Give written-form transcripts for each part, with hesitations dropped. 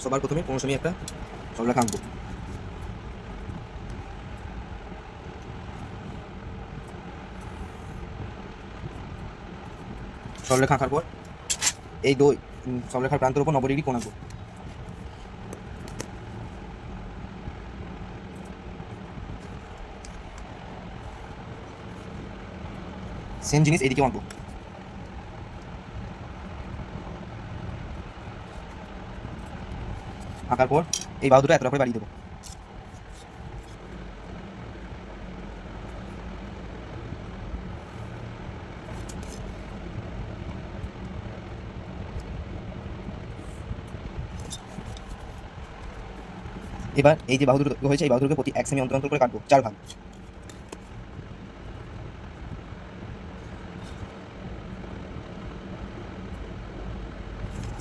সবার প্রথমে 15 সেমি একটা সরলরেখা আঁকবো। সরলরেখা আঁকার পর এই সরলরেখার প্রান্তের উপর 90 ডিগ্রি কোণ আঁকবো। সেম জিনিস এইদিকেও আঁকবো। আঁকার পর এই বাহু দুটো এতটা করে বাড়িয়ে দেবো। এবার এই যে বাহু দুটো হয়েছে, এই বাহু দুটোকে প্রতি 1 সেমি অন্তর অন্তর করে কাটবো 4 ভাগ।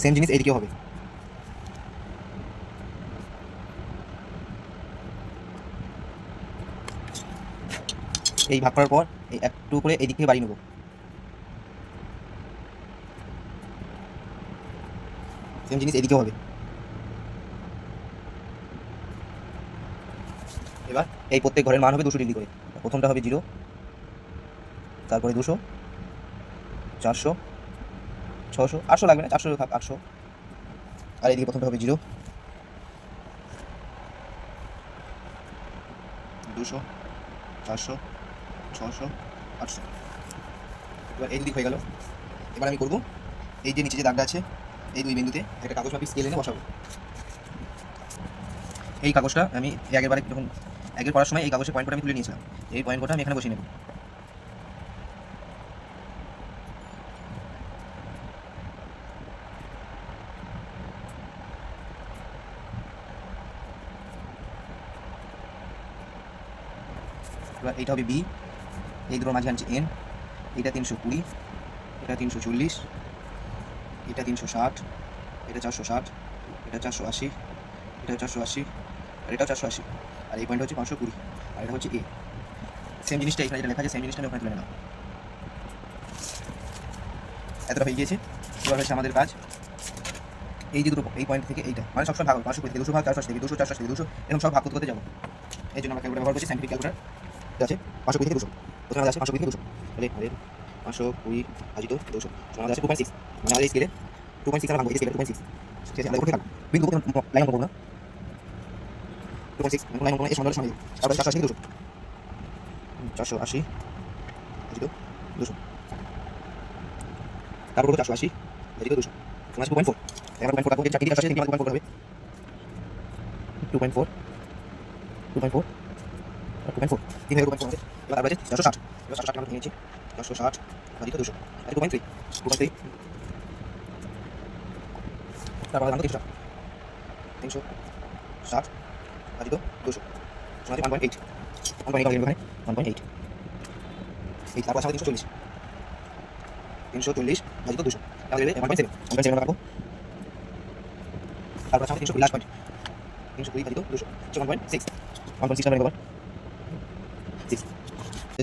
সেম জিনিস এইদিকেও হবে। এই ভাগ করার পর এই একটু করে এই দিক থেকে বাড়িয়ে নেবো। সেম জিনিস এদিকেও হবে। এবার এই প্রত্যেক ঘরের মান হবে 200 ডিগ্রি করে। প্রথমটা হবে 0, তারপরে 200, 400, 600, 800 লাগবে না, 400 থাক, 800। আর এদিকে প্রথমটা হবে 0, 200, 400, 600, 800। এবার এই দিক হয়ে গেল। এবার আমি করবো এই যে নিচে যে দাগটা আছে, এই দুই বিন্দুতে একটা কাগজ মাপি স্কেল এনে বসাবো। এই কাগজটা আমি আগেরবারে যখন আগের পড়ার সময় এই কাগজের পয়েন্ট কোড আমি তুলে নিয়েছিলাম। এই পয়েন্ট কোডটা আমি এখানে বসিয়ে নেব। এবার এইটা হবে বি, এই দুটোর মাঝে আনছি এন, এটা 320, এটা 340, এটা 360, এটা 460, এটা 480, এটা 480, আর এটাও 480, আর এই পয়েন্ট হচ্ছে 520, আর এটা হচ্ছে এ। সেম জিনিসটা এখানে যেটা লেখা আছে সেম জিনিসটা আমি ওখানে তুলে নিলাম। এতটা হয়ে গিয়েছে। এবার হচ্ছে আমাদের কাজ এই যে দুটো এই পয়েন্ট থেকে এইটা মানে সবসময় ভাগ হবে, 520 থেকে 200 ভাগ, 480 থেকে 200, 480 থেকে 200, এরকম সব ভাগ করতে করতে যাবো। এই জন্য আমরা ক্যালকুলেটর ব্যবহার করছি, সাইন্টিফিক ক্যালকুলেটর আছে 520 থেকে 200। প্রথমে আমাদের আছে 520 থেকে 200, তাহলে আমাদের 520 ভাজিত 200 সমান আছে 2.6, মানে আমাদের স্কেলে 2.6 আমরা ভাঙবো, এই স্কেলে 2.6। ঠিক আছে, আমরা উপরে থাকবো বিন্দু লাইন অঙ্কন করবো না, 2.6 লাইন অঙ্কন এই সমান সমান। তারপরে 480 থেকে 200, 480 ভাজিত 200, তারপর 480 ভাজিত 200 সমান আছে 2.4। এবার 2.4 রাখবো, এই চারটি দিকে আসছে, তিনটি 2.4 হবে 2.4, 2.4 আর 2.4, 3 হয়ে 2.4 আছে। এবার আমরা আছে 460, এবার 460 আমরা নিয়েছি 460 ভাজিত 200 আর 2.3, 2.3, তারপর আমরা 360, 360 ভাজিত 200 সমান 1.8, 1.8 হবে এখানে 1.8, এই তারপর আছে 340, 340 ভাজিত 200 তাহলে 1.7, 1.7 আমরা রাখবো। তারপর আছে 320 লাস্ট পয়েন্ট, 320 ভাজিত 200 1.6, 1.6 আমরা নেব 6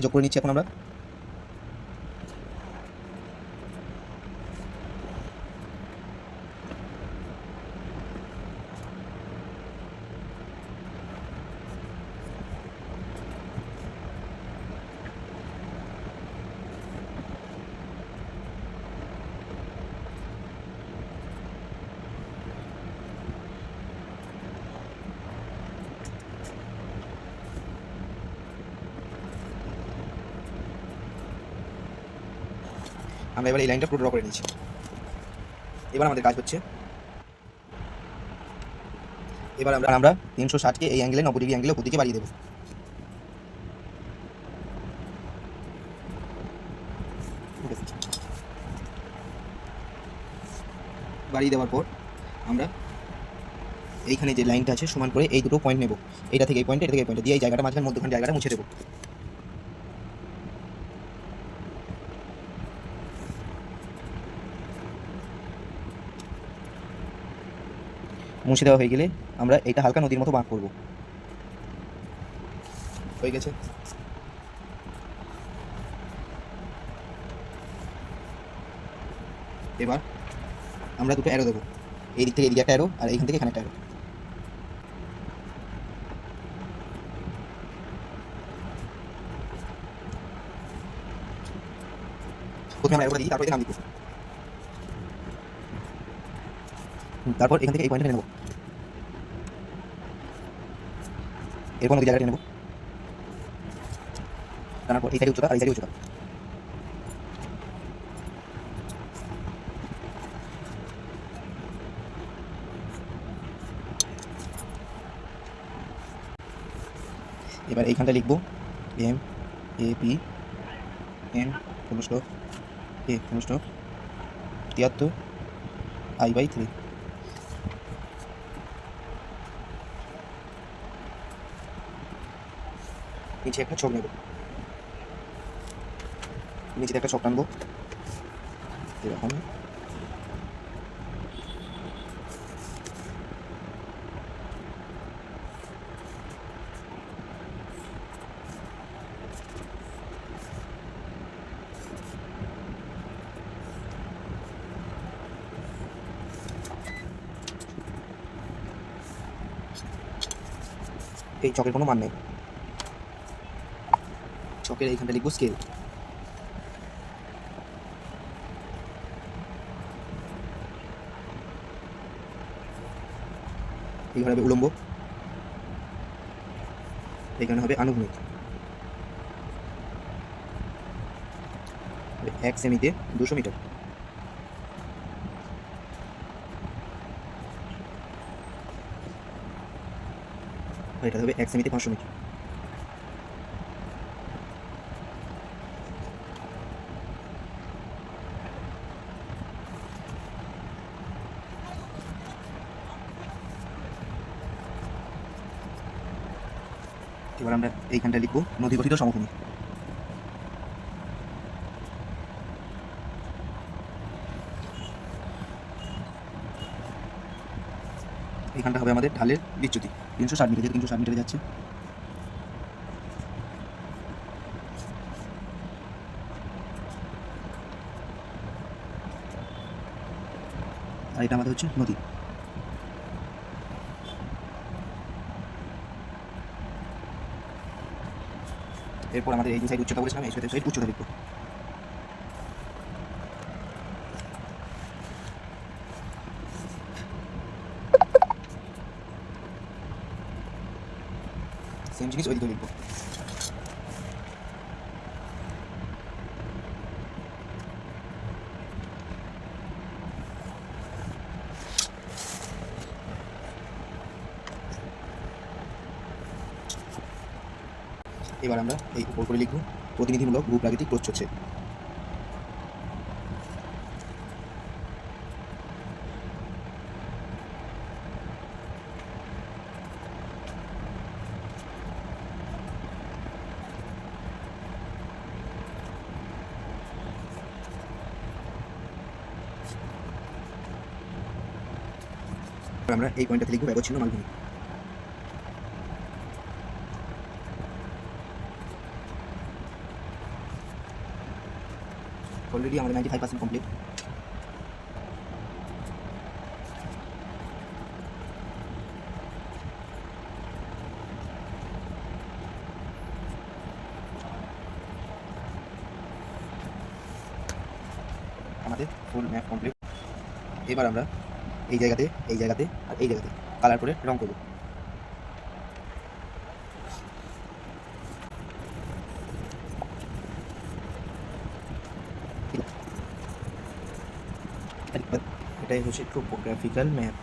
যোগ করে নিচ্ছি এখন আমরা। আমরা এবার এই লাইনটা পুরো ড্র করে নিয়েছি। এবার আমাদের কাজ হচ্ছে এবার আমরা 360কে এই অ্যাঙ্গেলে 90 ডিগ্রি অ্যাঙ্গেলে উপর দিকে বাড়িয়ে দেবো। বাড়িয়ে দেওয়ার পর আমরা এইখানে যে লাইনটা আছে সমান করে এই দুটো পয়েন্ট নেব, এটা থেকে এই পয়েন্টে, এটা থেকে এই পয়েন্টে দিয়ে এই জায়গাটা মাঝখানে মধ্যখানে জায়গাটা মুছে দেবো। মুছে দেওয়া হয়ে গেলে আমরা এইটা হালকা নদীর মতো বাঁক করবো। হয়ে গেছে। এবার আমরা দুটো অ্যারো দেবো, এই দিক থেকে এদিকে একটা অ্যারো, আর এইখান থেকে এখানে একটা অ্যারো। প্রথমে আমরা অ্যারোটা দিই, তারপর এখানে নাম দিব। তারপর এখান থেকে এই পয়েন্টটা নেব, এরপর ওই জায়গাটা নেব, টানার পর এই সাইডে উচ্চতা আর এই সাইডে উচ্চতা। এবার এইখানটা লিখবো M A P M full stop A full stop 73 I/3। নিচে একটা ছক নেব, নিচে একটা ছক টানবো এরকম। এই চকের কোনো মান নেই, চকের এইখানটা লিখবো স্কেল। এইখানে হবে উলম্ব, এখানে হবে আনুভূমিক। 1 সেমিতে 200 মিটার। এটা হবে 1 সেমিতে 500 মিটার। এবার আমরা এইখানটা লিখবো নদী গঠিত সমভূমি। এইখানটা হবে আমাদের ঢালের বিচ্যুতি 360 মিটার, 360 মিটারে যাচ্ছে। আর এটা আমাদের হচ্ছে নদী। এরপর আমাদের এই যে সাইড উচ্চতা বলেছিলাম, এই সাইড উচ্চতা লিখবো। সেম জিনিস ওইদিকে লিখবো। এবার আমরা এই উপর করে লিখবো প্রতিনিধিমূলক ভূপ্রাকৃতিক প্রচ্ছদ। আমরা এই পয়েন্টটাতে লিখবো ব্যবচ্ছিন্ন মালভূমি। অলরেডি আমাদের 95% কমপ্লিট। আমাদের ফুল ম্যাপ কমপ্লিট। এবার আমরা এই জায়গাতে আর এই জায়গাতে কালার করে রং করব। এটাই হচ্ছে টোপোগ্রাফিক্যাল ম্যাপ।